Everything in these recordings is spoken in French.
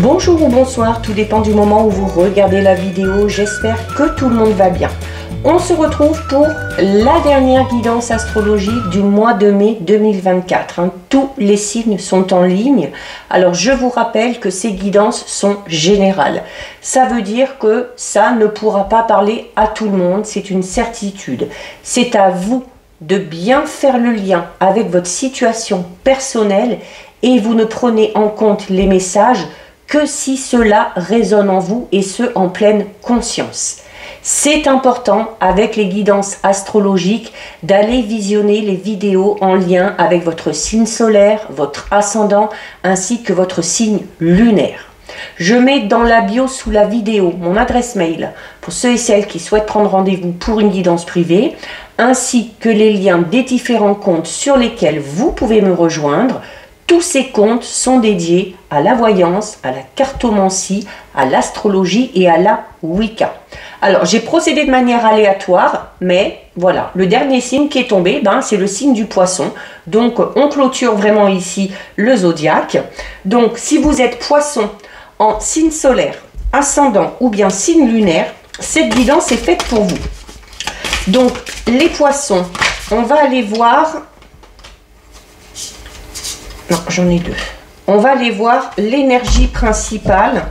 Bonjour ou bonsoir, tout dépend du moment où vous regardez la vidéo. J'espère que tout le monde va bien. On se retrouve pour la dernière guidance astrologique du mois de mai 2024. Tous les signes sont en ligne. Alors je vous rappelle que ces guidances sont générales. Ça veut dire que ça ne pourra pas parler à tout le monde, c'est une certitude. C'est à vous de bien faire le lien avec votre situation personnelle et vous ne prenez en compte les messages que si cela résonne en vous et ce en pleine conscience. C'est important avec les guidances astrologiques d'aller visionner les vidéos en lien avec votre signe solaire, votre ascendant ainsi que votre signe lunaire. Je mets dans la bio sous la vidéo mon adresse mail pour ceux et celles qui souhaitent prendre rendez-vous pour une guidance privée ainsi que les liens des différents comptes sur lesquels vous pouvez me rejoindre. Tous ces comptes sont dédiés à la voyance, à la cartomancie, à l'astrologie et à la Wicca. Alors, j'ai procédé de manière aléatoire, mais voilà, le dernier signe qui est tombé, c'est le signe du poisson. Donc, on clôture vraiment ici le zodiaque. Donc, si vous êtes poisson en signe solaire, ascendant ou bien signe lunaire, cette guidance est faite pour vous. Donc, les poissons, on va aller voir... Non, j'en ai deux. On va aller voir l'énergie principale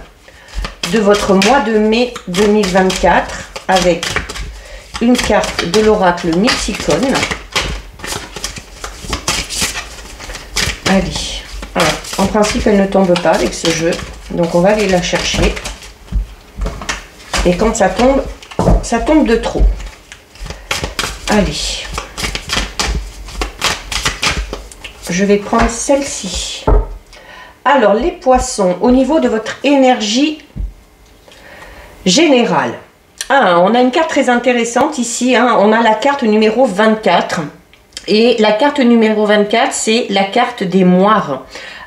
de votre mois de mai 2024 avec une carte de l'oracle Mythicone. Allez. Alors, en principe, elle ne tombe pas avec ce jeu. Donc, on va aller la chercher. Et quand ça tombe de trop. Allez. Je vais prendre celle-ci. Alors, les poissons, au niveau de votre énergie générale. On a une carte très intéressante ici. On a la carte numéro 24. Et la carte numéro 24, c'est la carte des moires.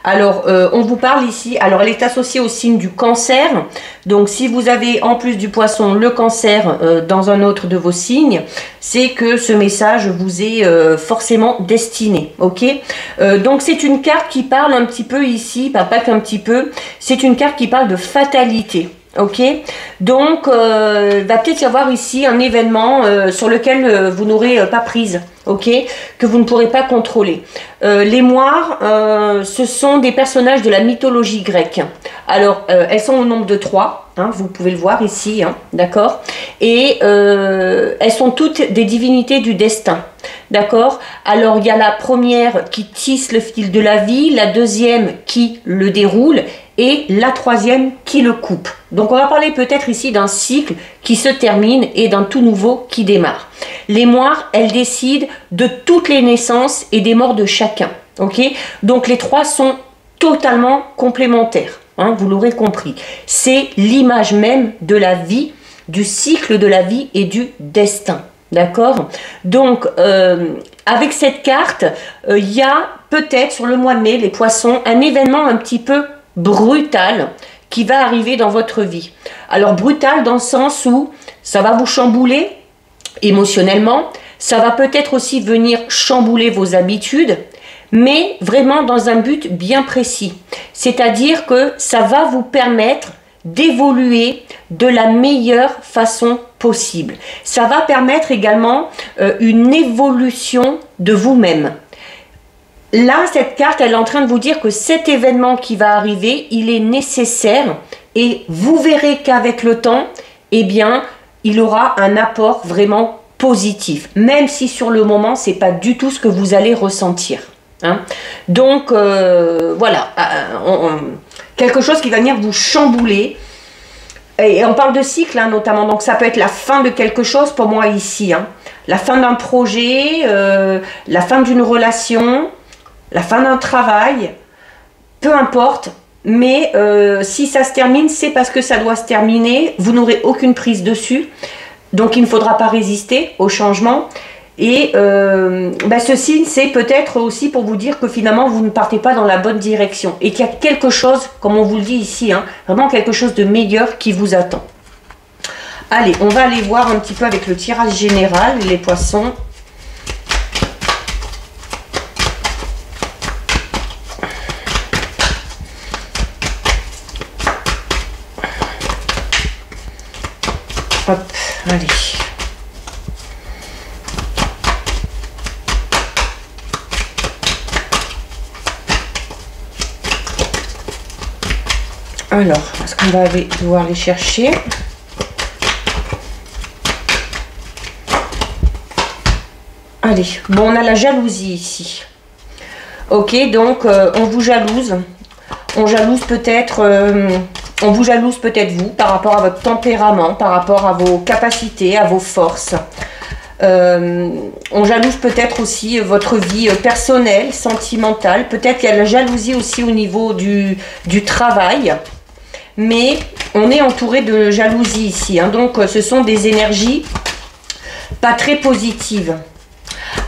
Alors, on vous parle ici, alors elle est associée au signe du cancer. Donc, si vous avez en plus du poisson le cancer dans un autre de vos signes, c'est que ce message vous est forcément destiné, ok? Donc, c'est une carte qui parle un petit peu ici, pas qu'un petit peu, c'est une carte qui parle de fatalité. Ok, donc va peut-être y avoir ici un événement sur lequel vous n'aurez pas prise, ok, que vous ne pourrez pas contrôler. Les moires, ce sont des personnages de la mythologie grecque. Alors, elles sont au nombre de 3, vous pouvez le voir ici, d'accord, et elles sont toutes des divinités du destin. D'accord. Alors, il y a la première qui tisse le fil de la vie, la deuxième qui le déroule et la troisième qui le coupe. Donc, on va parler peut-être ici d'un cycle qui se termine et d'un tout nouveau qui démarre. Les moires, elles décident de toutes les naissances et des morts de chacun. Ok. Donc, les 3 sont totalement complémentaires. Vous l'aurez compris. C'est l'image même de la vie, du cycle de la vie et du destin. D'accord. Donc, avec cette carte, il y a peut-être sur le mois de mai, les poissons, un événement un petit peu brutal qui va arriver dans votre vie. Alors, brutal dans le sens où ça va vous chambouler émotionnellement, ça va peut-être aussi venir chambouler vos habitudes, mais vraiment dans un but bien précis. C'est-à-dire que ça va vous permettre d'évoluer de la meilleure façon possible. Ça va permettre également une évolution de vous-même. Là, cette carte, elle est en train de vous dire que cet événement qui va arriver, il est nécessaire et vous verrez qu'avec le temps, eh bien, il aura un apport vraiment positif, même si sur le moment, c'est pas du tout ce que vous allez ressentir. Donc, voilà, quelque chose qui va venir vous chambouler. Et on parle de cycle, notamment, donc ça peut être la fin de quelque chose pour moi ici. La fin d'un projet, la fin d'une relation, la fin d'un travail, peu importe. Mais si ça se termine, c'est parce que ça doit se terminer. Vous n'aurez aucune prise dessus. Donc, il ne faudra pas résister au changement. Et ce signe, c'est peut-être aussi pour vous dire que finalement, vous ne partez pas dans la bonne direction. Et qu'il y a quelque chose, comme on vous le dit ici, vraiment quelque chose de meilleur qui vous attend. Allez, on va aller voir un petit peu avec le tirage général, les poissons. Hop, allez. Alors, est-ce qu'on va devoir les chercher? Allez, bon, on a la jalousie ici. Ok, donc on vous jalouse. On jalouse peut-être... on vous jalouse peut-être vous, par rapport à votre tempérament, par rapport à vos capacités, à vos forces. On jalouse peut-être aussi votre vie personnelle, sentimentale. Peut-être qu'il y a la jalousie aussi au niveau du travail. Mais on est entouré de jalousie ici. Hein. Donc ce sont des énergies pas très positives.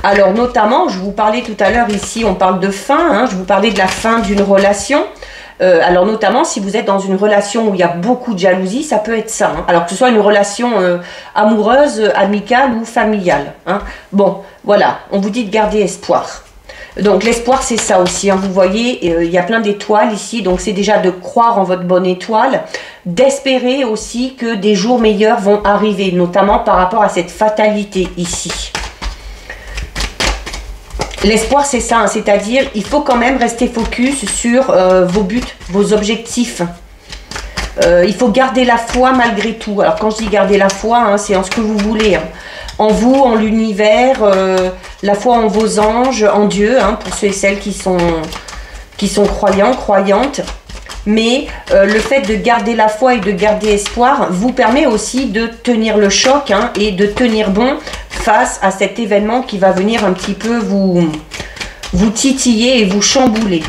Alors notamment, je vous parlais tout à l'heure ici, on parle de fin. Hein, je vous parlais de la fin d'une relation. Alors notamment si vous êtes dans une relation où il y a beaucoup de jalousie, ça peut être ça. Hein. Alors que ce soit une relation amoureuse, amicale ou familiale. Hein. Bon, voilà, on vous dit de garder espoir. Donc l'espoir c'est ça aussi, hein. Vous voyez, il y a plein d'étoiles ici, donc c'est déjà de croire en votre bonne étoile, d'espérer aussi que des jours meilleurs vont arriver, notamment par rapport à cette fatalité ici. L'espoir c'est ça, hein, c'est-à-dire il faut quand même rester focus sur vos buts, vos objectifs. Il faut garder la foi malgré tout. Alors quand je dis garder la foi, hein, c'est en ce que vous voulez. Hein. En vous, en l'univers, la foi en vos anges, en Dieu, hein, pour ceux et celles qui sont croyants, croyantes. Mais le fait de garder la foi et de garder espoir vous permet aussi de tenir le choc, hein, et de tenir bon face à cet événement qui va venir un petit peu vous titiller et vous chambouler.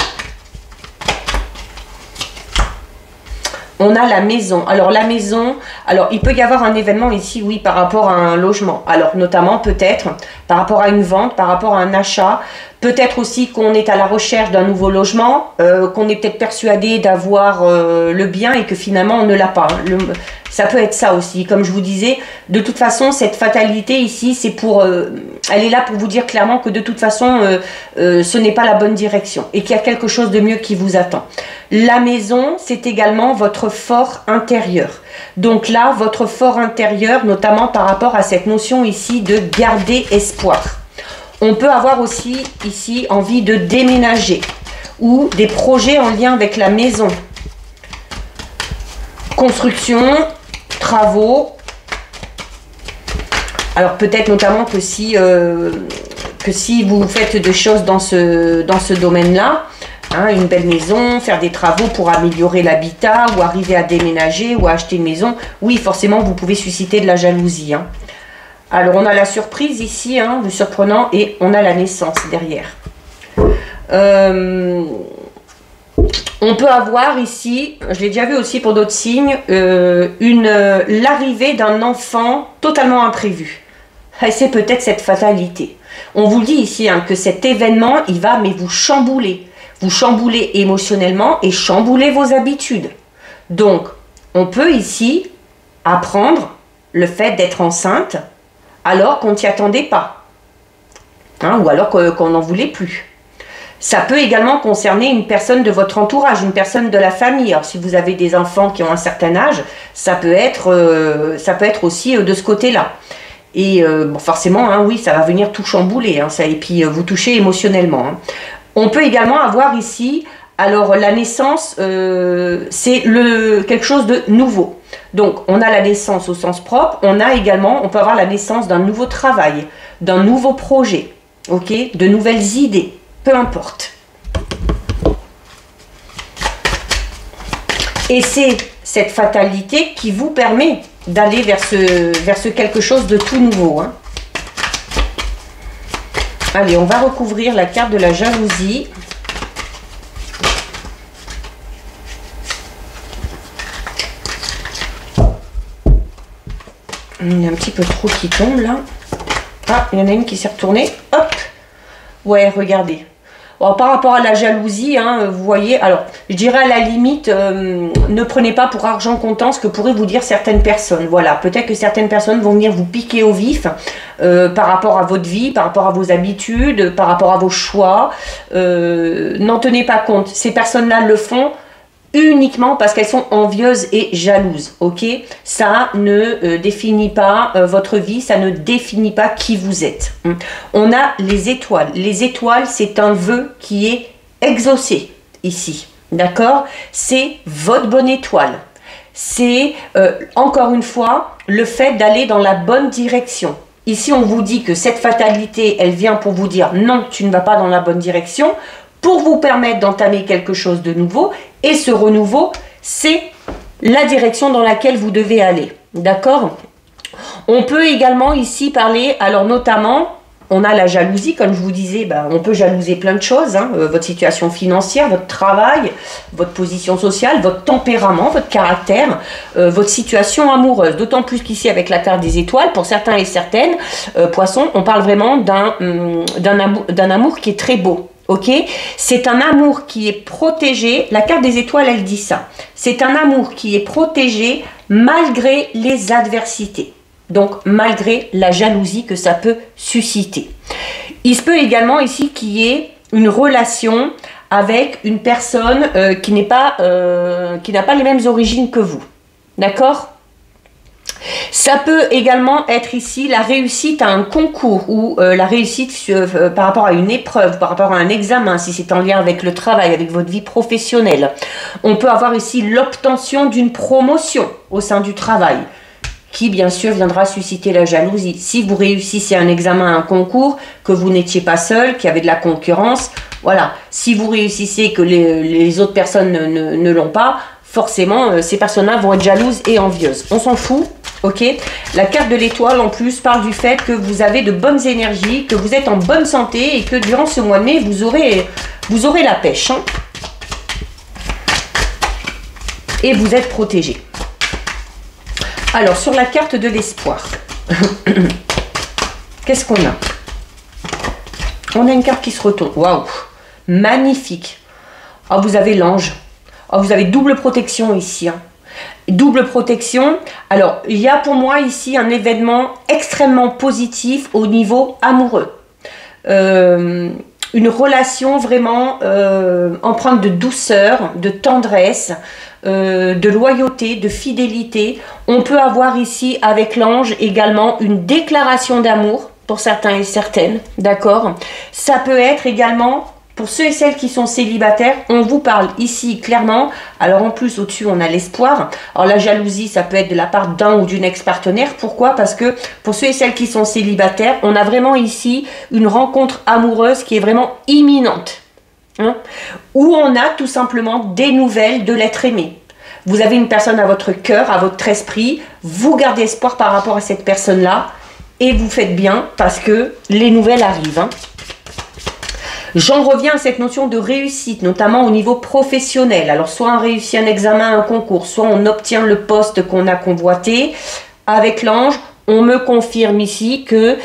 On a la maison. Alors la maison, alors il peut y avoir un événement ici, oui, par rapport à un logement. Alors notamment peut-être par rapport à une vente, par rapport à un achat. Peut-être aussi qu'on est à la recherche d'un nouveau logement, qu'on est peut-être persuadé d'avoir le bien et que finalement on ne l'a pas. Ça peut être ça aussi. Comme je vous disais, de toute façon, cette fatalité ici, c'est pour... elle est là pour vous dire clairement que de toute façon, ce n'est pas la bonne direction et qu'il y a quelque chose de mieux qui vous attend. La maison, c'est également votre fort intérieur. Donc là, votre fort intérieur, notamment par rapport à cette notion ici de garder espoir. On peut avoir aussi ici envie de déménager ou des projets en lien avec la maison. Construction, travaux. Alors peut-être notamment que si vous faites des choses dans ce domaine-là, hein, une belle maison, faire des travaux pour améliorer l'habitat ou arriver à déménager ou à acheter une maison, oui forcément vous pouvez susciter de la jalousie. Hein. Alors on a la surprise ici, hein, le surprenant, et on a la naissance derrière. On peut avoir ici, je l'ai déjà vu aussi pour d'autres signes, l'arrivée d'un enfant totalement imprévu. Et c'est peut-être cette fatalité. On vous dit ici, hein, que cet événement, il va mais vous chambouler. Vous chambouler émotionnellement et chambouler vos habitudes. Donc, on peut ici apprendre le fait d'être enceinte alors qu'on ne s'y attendait pas. Hein, ou alors qu'on n'en voulait plus. Ça peut également concerner une personne de votre entourage, une personne de la famille. Alors, si vous avez des enfants qui ont un certain âge, ça peut être aussi de ce côté-là. Et bon, forcément, hein, oui, ça va venir tout chambouler, hein, ça, et puis vous toucher émotionnellement. Hein. On peut également avoir ici, alors la naissance, c'est quelque chose de nouveau. Donc, on a la naissance au sens propre, on peut avoir la naissance d'un nouveau travail, d'un nouveau projet, ok, de nouvelles idées. Peu importe. Et c'est cette fatalité qui vous permet d'aller vers ce quelque chose de tout nouveau. Hein. Allez, on va recouvrir la carte de la jalousie. Il y a un petit peu trop qui tombe là. Ah, il y en a une qui s'est retournée. Hop. Ouais, regardez. Bon, par rapport à la jalousie, hein, vous voyez, alors je dirais à la limite, ne prenez pas pour argent comptant ce que pourraient vous dire certaines personnes. Voilà, peut-être que certaines personnes vont venir vous piquer au vif par rapport à votre vie, par rapport à vos habitudes, par rapport à vos choix. N'en tenez pas compte. Ces personnes-là le font uniquement parce qu'elles sont envieuses et jalouses, ok? Ça ne définit pas votre vie, ça ne définit pas qui vous êtes. On a les étoiles. Les étoiles, c'est un vœu qui est exaucé ici, d'accord? C'est votre bonne étoile. C'est, encore une fois, le fait d'aller dans la bonne direction. Ici, on vous dit que cette fatalité, elle vient pour vous dire non, tu ne vas pas dans la bonne direction, pour vous permettre d'entamer quelque chose de nouveau. Et ce renouveau, c'est la direction dans laquelle vous devez aller. D'accord? On peut également ici parler, alors notamment, on a la jalousie, comme je vous disais, on peut jalouser plein de choses, hein, votre situation financière, votre travail, votre position sociale, votre tempérament, votre caractère, votre situation amoureuse. D'autant plus qu'ici, avec la carte des étoiles, pour certains et certaines, poissons, on parle vraiment d'un amour qui est très beau. Ok, c'est un amour qui est protégé. La carte des étoiles, elle dit ça. C'est un amour qui est protégé malgré les adversités. Donc, malgré la jalousie que ça peut susciter. Il se peut également ici qu'il y ait une relation avec une personne qui n'a pas les mêmes origines que vous. D'accord ? Ça peut également être ici la réussite à un concours ou la réussite par rapport à une épreuve, par rapport à un examen, si c'est en lien avec le travail, avec votre vie professionnelle. On peut avoir ici l'obtention d'une promotion au sein du travail, qui bien sûr viendra susciter la jalousie. Si vous réussissez un examen, un concours, que vous n'étiez pas seul, qu'il y avait de la concurrence, voilà. Si vous réussissez que les autres personnes ne l'ont pas, forcément, ces personnes-là vont être jalouses et envieuses. On s'en fout, ok? La carte de l'étoile, en plus, parle du fait que vous avez de bonnes énergies, que vous êtes en bonne santé et que durant ce mois de mai, vous aurez la pêche. Hein, et vous êtes protégé. Alors, sur la carte de l'espoir, qu'est-ce qu'on a? On a une carte qui se retourne. Waouh! Magnifique! Oh, vous avez l'ange. Oh, vous avez double protection ici. Hein. Double protection. Alors, il y a pour moi ici un événement extrêmement positif au niveau amoureux. Une relation vraiment empreinte de douceur, de tendresse, de loyauté, de fidélité. On peut avoir ici avec l'ange également une déclaration d'amour pour certains et certaines, d'accord? Ça peut être également, pour ceux et celles qui sont célibataires, on vous parle ici clairement, alors en plus au-dessus on a l'espoir. Alors la jalousie, ça peut être de la part d'un ou d'une ex-partenaire. Pourquoi? Parce que pour ceux et celles qui sont célibataires, on a vraiment ici une rencontre amoureuse qui est vraiment imminente. Hein, où on a tout simplement des nouvelles de l'être aimé. Vous avez une personne à votre cœur, à votre esprit, vous gardez espoir par rapport à cette personne-là et vous faites bien parce que les nouvelles arrivent. Hein. J'en reviens à cette notion de réussite, notamment au niveau professionnel. Alors soit on réussit un examen, un concours, soit on obtient le poste qu'on a convoité. Avec l'ange, on me confirme ici que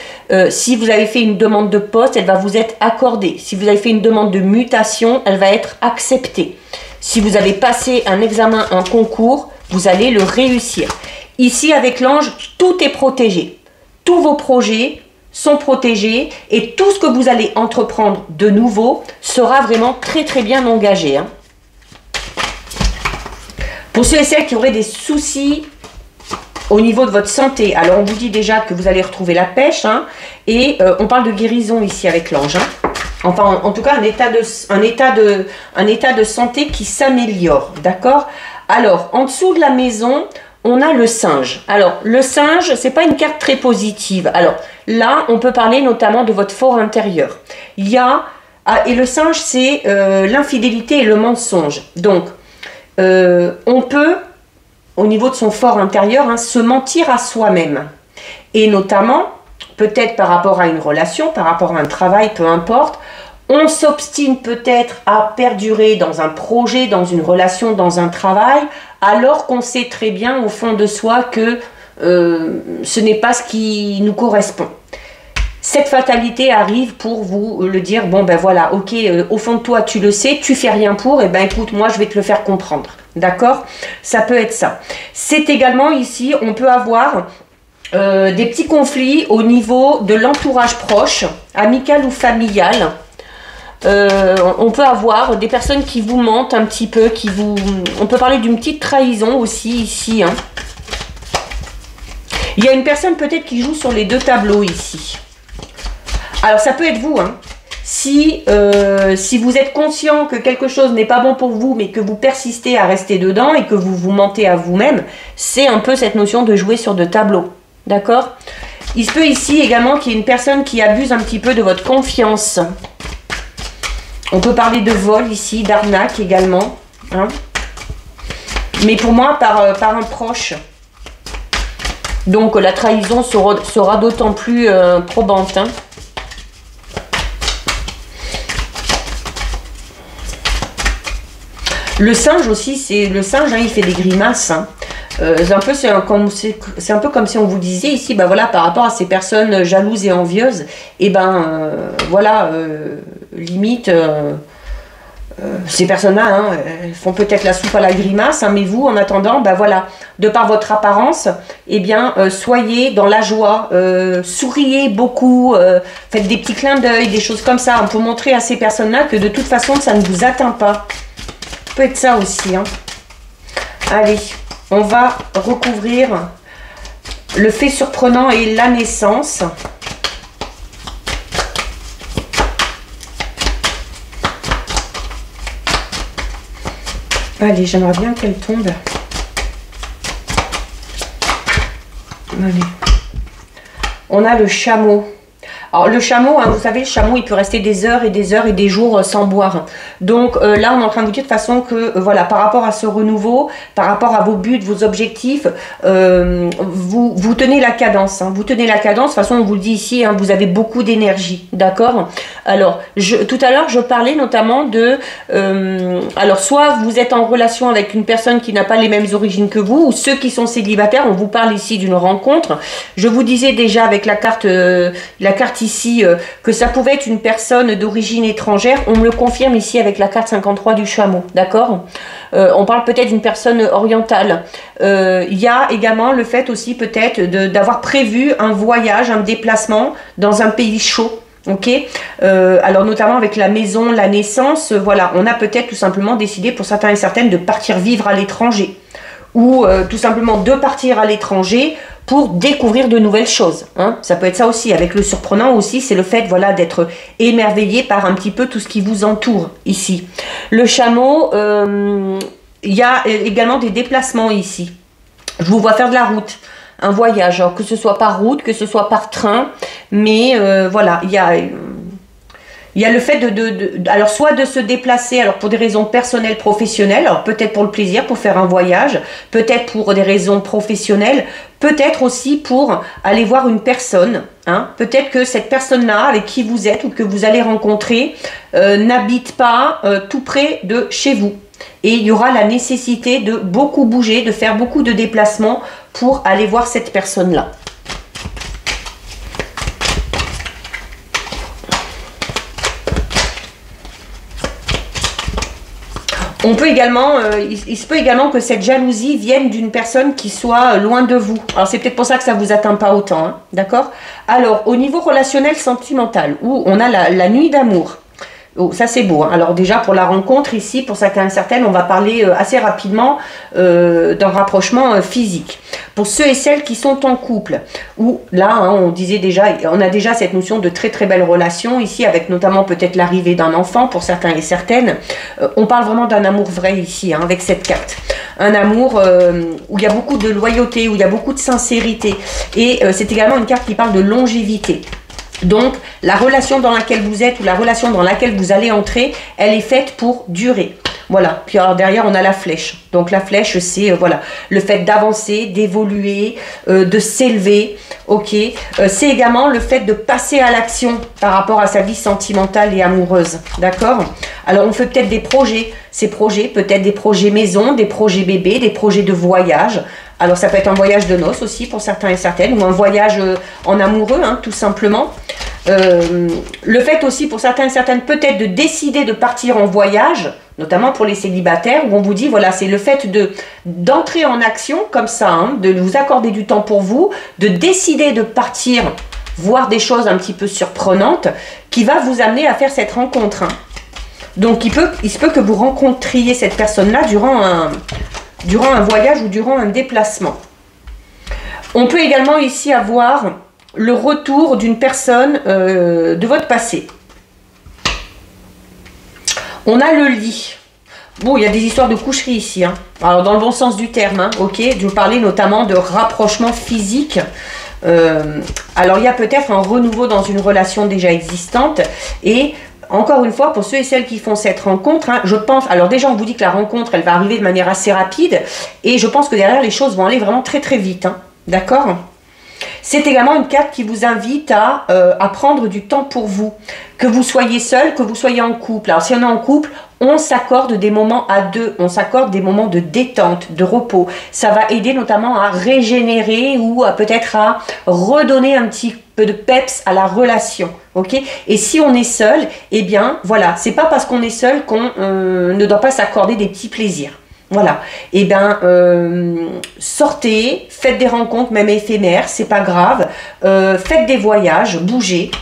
si vous avez fait une demande de poste, elle va vous être accordée. Si vous avez fait une demande de mutation, elle va être acceptée. Si vous avez passé un examen, un concours, vous allez le réussir. Ici, avec l'ange, tout est protégé. Tous vos projets sont protégés et tout ce que vous allez entreprendre de nouveau sera vraiment très très bien engagé. Hein. Pour ceux et celles qui auraient des soucis au niveau de votre santé, alors on vous dit déjà que vous allez retrouver la pêche, hein, et on parle de guérison ici avec l'ange. Hein. Enfin, en tout cas, un état de santé qui s'améliore, d'accord? Alors, en dessous de la maison, on a le singe. Alors, le singe, c'est pas une carte très positive. Alors, là, on peut parler notamment de votre fort intérieur. Et le singe, c'est l'infidélité et le mensonge. Donc, on peut, au niveau de son fort intérieur, hein, se mentir à soi-même. Et notamment, peut-être par rapport à une relation, par rapport à un travail, peu importe, on s'obstine peut-être à perdurer dans un projet, dans une relation, dans un travail, alors qu'on sait très bien au fond de soi que ce n'est pas ce qui nous correspond. Cette fatalité arrive pour vous le dire, bon ben voilà, ok, au fond de toi tu le sais, tu fais rien pour, et ben écoute, moi je vais te le faire comprendre, d'accord? Ça peut être ça. C'est également ici, on peut avoir des petits conflits au niveau de l'entourage proche, amical ou familial. On peut avoir des personnes qui vous mentent un petit peu, on peut parler d'une petite trahison aussi ici. Hein. Il y a une personne peut-être qui joue sur les deux tableaux ici. Alors ça peut être vous, hein. Si vous êtes conscient que quelque chose n'est pas bon pour vous, mais que vous persistez à rester dedans et que vous vous mentez à vous-même, c'est un peu cette notion de jouer sur deux tableaux. D'accord? Il se peut ici également qu'il y ait une personne qui abuse un petit peu de votre confiance. On peut parler de vol ici, d'arnaque également. Hein. Mais pour moi, par un proche. Donc la trahison sera d'autant plus probante. Hein. Le singe aussi, le singe, hein, il fait des grimaces. Hein. C'est un peu comme si on vous disait ici, ben voilà, par rapport à ces personnes jalouses et envieuses, et ben voilà, limite, ces personnes-là hein, font peut-être la soupe à la grimace, hein, mais vous, en attendant, ben voilà, de par votre apparence, eh bien, soyez dans la joie, souriez beaucoup, faites des petits clins d'œil, des choses comme ça, pour montrer à ces personnes-là que de toute façon, ça ne vous atteint pas. Ça peut être ça aussi. Hein. Allez. On va recouvrir le fait surprenant et la naissance. Allez, j'aimerais bien qu'elle tombe. Allez. On a le chameau. Alors le chameau, hein, vous savez, le chameau, il peut rester des heures et des heures et des jours sans boire. Donc là, on est en train de vous dire de façon que, voilà, par rapport à ce renouveau, par rapport à vos buts, vos objectifs, vous tenez la cadence. Hein, vous tenez la cadence, de toute façon, on vous le dit ici, hein, vous avez beaucoup d'énergie, d'accord? Alors, tout à l'heure, je parlais notamment de... alors, soit vous êtes en relation avec une personne qui n'a pas les mêmes origines que vous, ou ceux qui sont célibataires, on vous parle ici d'une rencontre. Je vous disais déjà avec la carte ici que ça pouvait être une personne d'origine étrangère. On me le confirme ici avec la carte 53 du chameau, d'accord? On parle peut-être d'une personne orientale. Il y a également le fait aussi peut-être d'avoir prévu un voyage, un déplacement dans un pays chaud. Ok, alors notamment avec la maison, la naissance, voilà, on a peut-être tout simplement décidé pour certains et certaines de partir vivre à l'étranger ou tout simplement de partir à l'étranger pour découvrir de nouvelles choses. Hein. Ça peut être ça aussi. Avec le surprenant aussi, c'est le fait voilà, d'être émerveillé par un petit peu tout ce qui vous entoure ici. Le chameau, il y a également des déplacements ici. Je vous vois faire de la route, un voyage, alors que ce soit par route, que ce soit par train, mais voilà, il y a le fait alors soit de se déplacer alors pour des raisons personnelles, professionnelles, alors peut-être pour le plaisir, pour faire un voyage, peut-être pour des raisons professionnelles, peut-être aussi pour aller voir une personne. Hein. Peut-être que cette personne-là avec qui vous êtes ou que vous allez rencontrer n'habite pas tout près de chez vous. Et il y aura la nécessité de beaucoup bouger, de faire beaucoup de déplacements pour aller voir cette personne-là. On peut également, il se peut également que cette jalousie vienne d'une personne qui soit loin de vous. Alors c'est peut-être pour ça que ça ne vous atteint pas autant, hein, d'accord? Alors au niveau relationnel sentimental, où on a la nuit d'amour. Oh, ça c'est beau. Hein. Alors déjà pour la rencontre ici, pour certains et certaines, on va parler assez rapidement d'un rapprochement physique. Pour ceux et celles qui sont en couple, où là hein, on disait déjà, on a déjà cette notion de très très belle relation ici, avec notamment peut-être l'arrivée d'un enfant pour certains et certaines. On parle vraiment d'un amour vrai ici, hein, avec cette carte. Un amour où il y a beaucoup de loyauté, où il y a beaucoup de sincérité. Et c'est également une carte qui parle de longévité. Donc, la relation dans laquelle vous êtes ou la relation dans laquelle vous allez entrer, elle est faite pour durer. Voilà. Puis alors derrière, on a la flèche. Donc, la flèche, c'est voilà, le fait d'avancer, d'évoluer, de s'élever. Ok. C'est également le fait de passer à l'action par rapport à sa vie sentimentale et amoureuse. D'accord? Alors, on fait peut-être des projets. Ces projets, peut-être des projets maison, des projets bébés, des projets de voyage. Alors, ça peut être un voyage de noces aussi pour certains et certaines, ou un voyage en amoureux, hein, tout simplement. Le fait aussi pour certains et certaines, peut-être de décider de partir en voyage, notamment pour les célibataires, où on vous dit, voilà, c'est le fait d'entrer en action comme ça, hein, de vous accorder du temps pour vous, de décider de partir voir des choses un petit peu surprenantes, qui va vous amener à faire cette rencontre. Hein. Donc il se peut que vous rencontriez cette personne-là durant un voyage ou durant un déplacement. On peut également ici avoir le retour d'une personne de votre passé. On a le lit. Bon, il y a des histoires de coucherie ici, hein. Alors dans le bon sens du terme, hein, ok. Je vous parlais notamment de rapprochement physique. Alors il y a peut-être un renouveau dans une relation déjà existante. Et encore une fois, pour ceux et celles qui font cette rencontre, hein, je pense, alors déjà on vous dit que la rencontre, elle va arriver de manière assez rapide. Et je pense que derrière, les choses vont aller vraiment très très vite, hein, d'accord ? C'est également une carte qui vous invite à prendre du temps pour vous. Que vous soyez seul, que vous soyez en couple. Alors si on est en couple, on s'accorde des moments à deux. On s'accorde des moments de détente, de repos. Ça va aider notamment à régénérer ou peut-être à redonner un petit peu de peps à la relation. Ok ? Et si on est seul, eh bien voilà, c'est pas parce qu'on est seul qu'on ne doit pas s'accorder des petits plaisirs. Voilà, et bien sortez, faites des rencontres même éphémères, c'est pas grave, faites des voyages, bougez.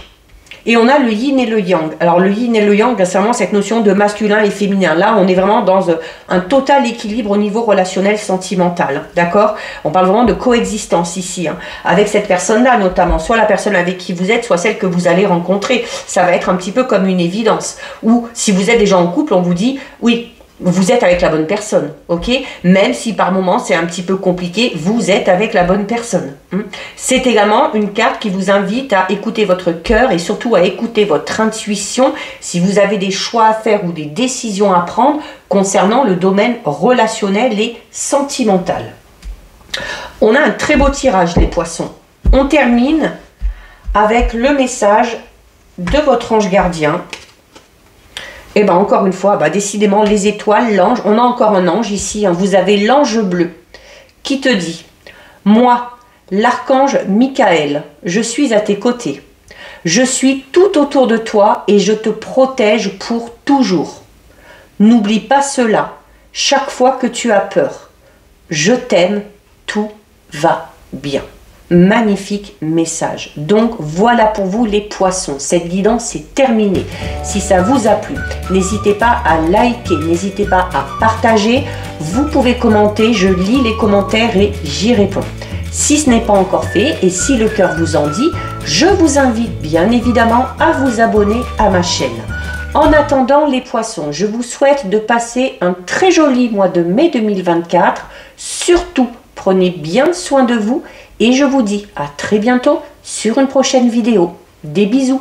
Et on a le yin et le yang. Alors le yin et le yang, c'est vraiment cette notion de masculin et féminin. Là, on est vraiment dans un total équilibre au niveau relationnel sentimental, d'accord? On parle vraiment de coexistence ici, hein, avec cette personne-là notamment, soit la personne avec qui vous êtes, soit celle que vous allez rencontrer. Ça va être un petit peu comme une évidence. Ou si vous êtes déjà en couple, on vous dit, oui, vous êtes avec la bonne personne, ok? Même si par moments c'est un petit peu compliqué, vous êtes avec la bonne personne. C'est également une carte qui vous invite à écouter votre cœur et surtout à écouter votre intuition si vous avez des choix à faire ou des décisions à prendre concernant le domaine relationnel et sentimental. On a un très beau tirage, les poissons. On termine avec le message de votre ange gardien. Et bien encore une fois, décidément les étoiles, l'ange, on a encore un ange ici, hein, vous avez l'ange bleu qui te dit « Moi, l'archange Michael, je suis à tes côtés. Je suis tout autour de toi et je te protège pour toujours. N'oublie pas cela chaque fois que tu as peur. Je t'aime, tout va bien. » Magnifique message. Donc voilà pour vous les poissons. Cette guidance est terminée. Si ça vous a plu, n'hésitez pas à liker, n'hésitez pas à partager. Vous pouvez commenter, je lis les commentaires et j'y réponds. Si ce n'est pas encore fait et si le cœur vous en dit, je vous invite bien évidemment à vous abonner à ma chaîne. En attendant les poissons, je vous souhaite de passer un très joli mois de mai 2024. Surtout, prenez bien soin de vous. Et je vous dis à très bientôt sur une prochaine vidéo. Des bisous!